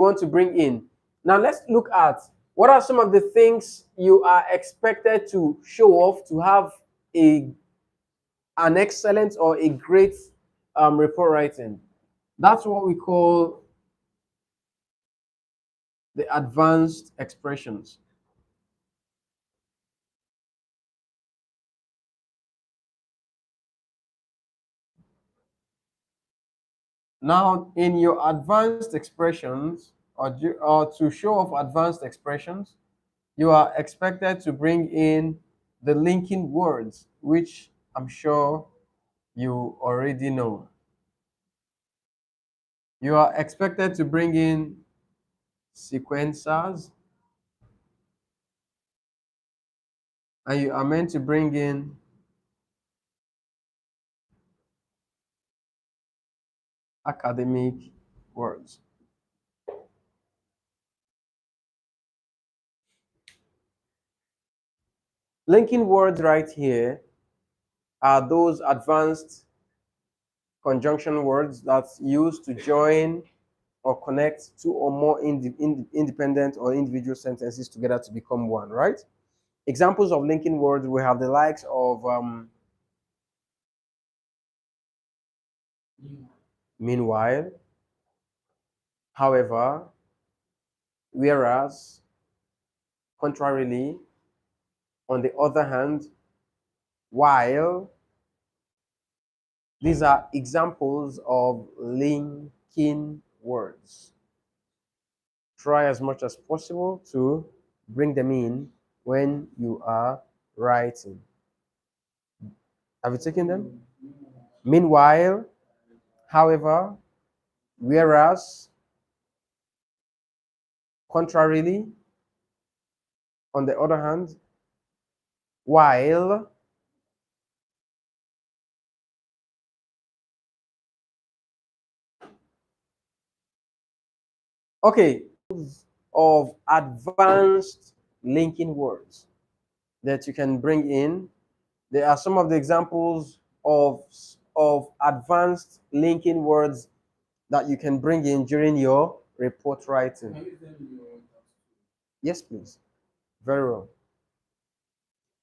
want to bring in. Now let's look at what are some of the things you are expected to show off to have an excellent or a great report writing. That's what we call the advanced expressions. Now, in your advanced expressions, or to show off advanced expressions, you are expected to bring in the linking words, which I'm sure you already know. You are expected to bring in sequencers, and you are meant to bring in academic words. Linking words right here are those advanced conjunction words that's used to join or connect two or more independent or individual sentences together to become one, right? Examples of linking words, we have the likes of meanwhile, however, whereas, contrarily, on the other hand, while. These are examples of linking words. Try as much as possible to bring them in when you are writing. Have you taken them? Meanwhile, however, whereas, contrarily, on the other hand, while. Okay, of advanced linking words that you can bring in. There are some of the examples of advanced linking words that you can bring in during your report writing. Yes, please. Very well.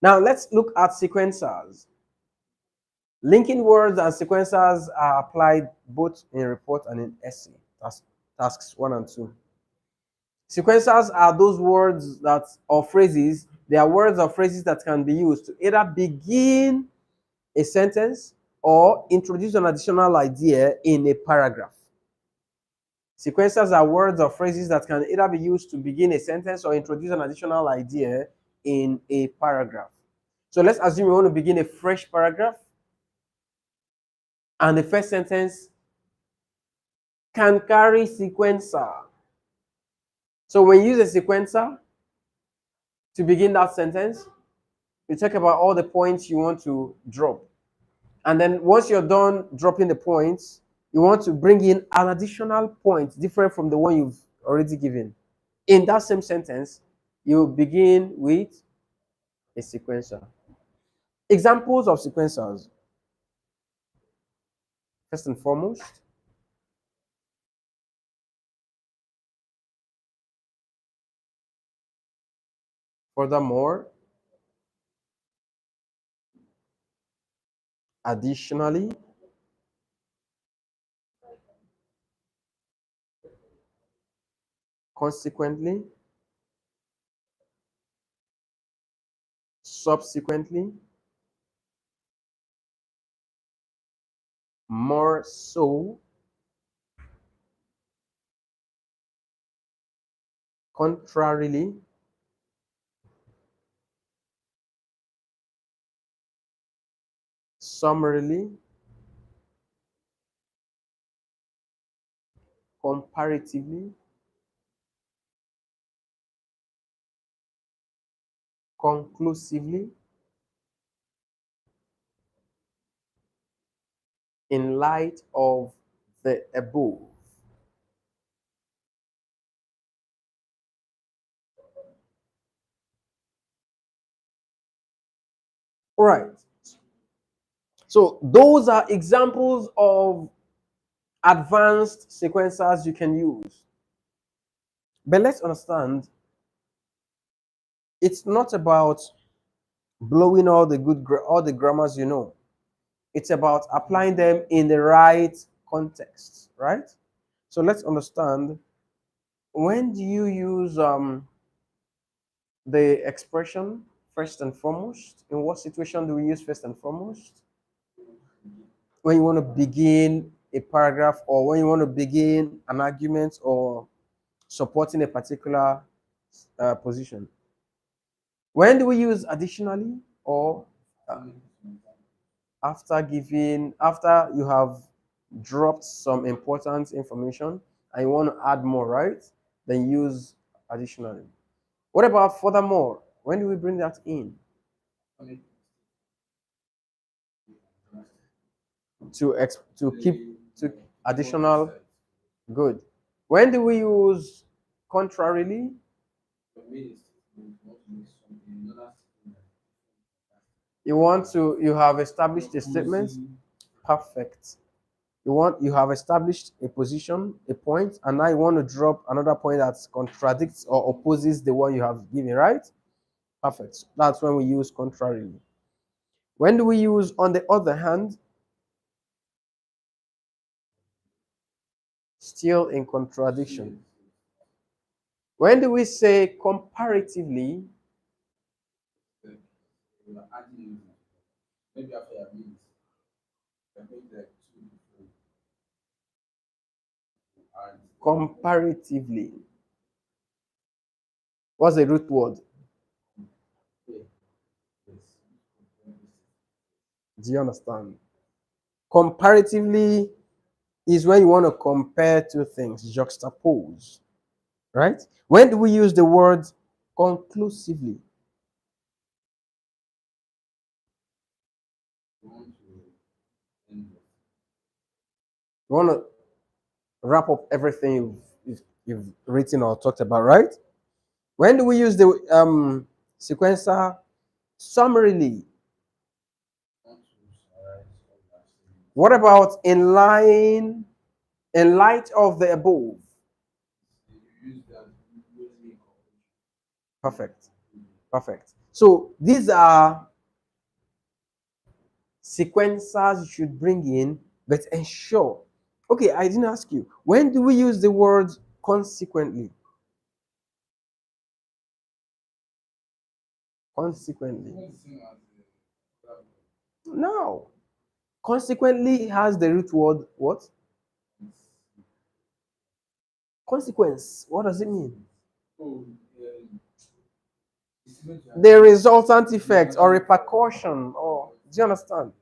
Now let's look at sequencers. Linking words and sequencers are applied both in report and in essay. That's tasks 1 and 2. Sequencers are those words that or phrases. They are words or phrases that can be used to either begin a sentence or introduce an additional idea in a paragraph. Sequencers are words or phrases that can either be used to begin a sentence or introduce an additional idea in a paragraph. So let's assume you want to begin a fresh paragraph, and the first sentence can carry sequencer. So when you use a sequencer to begin that sentence, you talk about all the points you want to drop. And then once you're done dropping the points, you want to bring in an additional point different from the one you've already given. In that same sentence, you begin with a sequencer. Examples of sequencers. First and foremost, furthermore, additionally, consequently, subsequently, more so, contrarily, summarily, comparatively, conclusively, in light of the above. All right. So those are examples of advanced sequencers you can use. But let's understand, it's not about blowing all the all the grammars you know. It's about applying them in the right context, right? So let's understand, when do you use the expression first and foremost? In what situation do we use first and foremost? When you want to begin a paragraph, or when you want to begin an argument, or supporting a particular position. When do we use additionally, or uh, after you have dropped some important information and you want to add more, right? Then use additionally. What about furthermore? When do we bring that in? To keep to additional. Good. When do we use contrarily? You have established a statement. Perfect. You have established a position, a point, and now you want to drop another point that contradicts or opposes the one you have given, right? Perfect. That's when we use contrarily. When do we use on the other hand? Still in contradiction. When do we say comparatively? Comparatively. What's the root word? Do you understand? Comparatively is when you want to compare two things, juxtapose, right? When do we use the word conclusively? You want to wrap up everything you've written or talked about, right? When do we use the sequencer summarily? What about in light of the above? Perfect. Perfect. So these are sequencers you should bring in, but ensure. Okay, I didn't ask you. When do we use the word consequently? Consequently. No. Consequently has the root word what? Consequence. What does it mean? The resultant effect or repercussion. Or do you understand?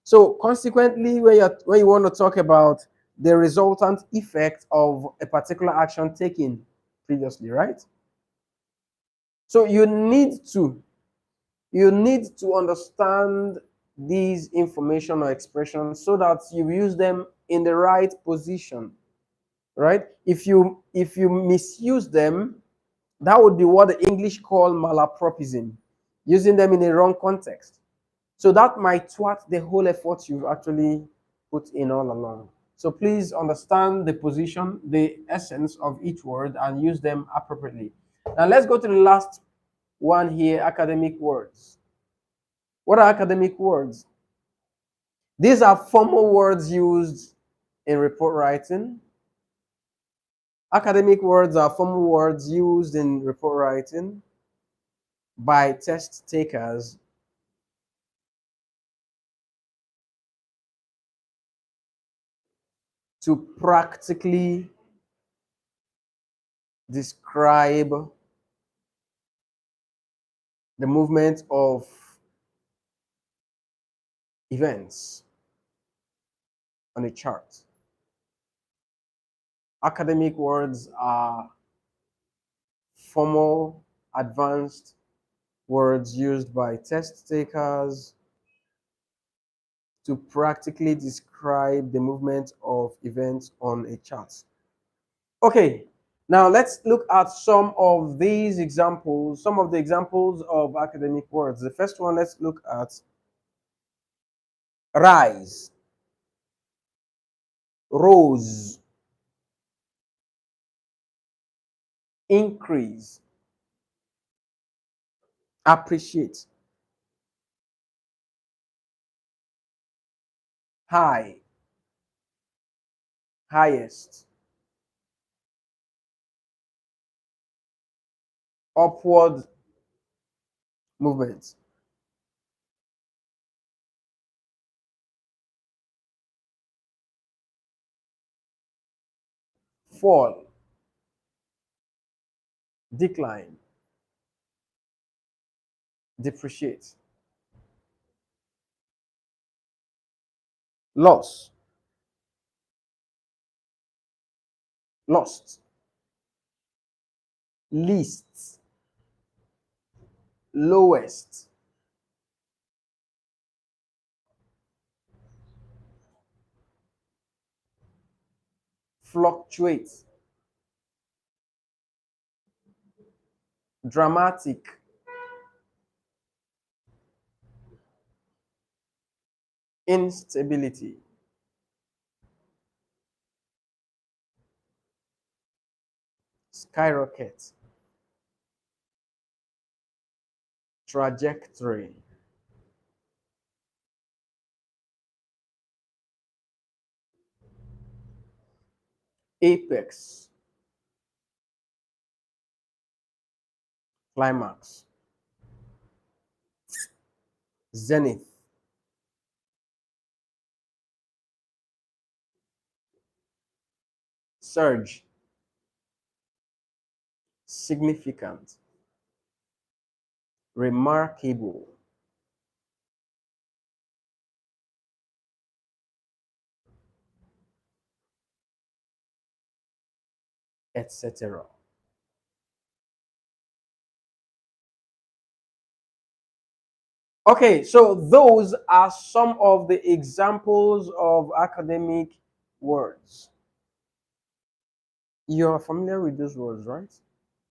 So consequently, when you want to talk about the resultant effect of a particular action taken previously, right? So you need to understand these information or expressions so that you use them in the right position, right? If you misuse them, that would be what the English call malapropism, using them in a wrong context. So that might thwart the whole effort you've actually put in all along. So please understand the position, the essence of each word, and use them appropriately. Now let's go to the last one here, academic words. What are academic words? These are formal words used in report writing. Academic words are formal words used in report writing by test takers to practically describe the movement of events on a chart. Academic words are formal, advanced words used by test takers to practically describe the movement of events on a chart. Okay, now let's look at some of these examples, some of the examples of academic words. The first one, let's look at rise, rose, increase, appreciate, high, highest, upward movement, fall, decline, depreciate, loss, lost, least, lowest, fluctuate, dramatic, instability, skyrocket, trajectory, apex, climax, zenith, surge, significant, remarkable, etc. Okay, so those are some of the examples of academic words. You're familiar with those words, right?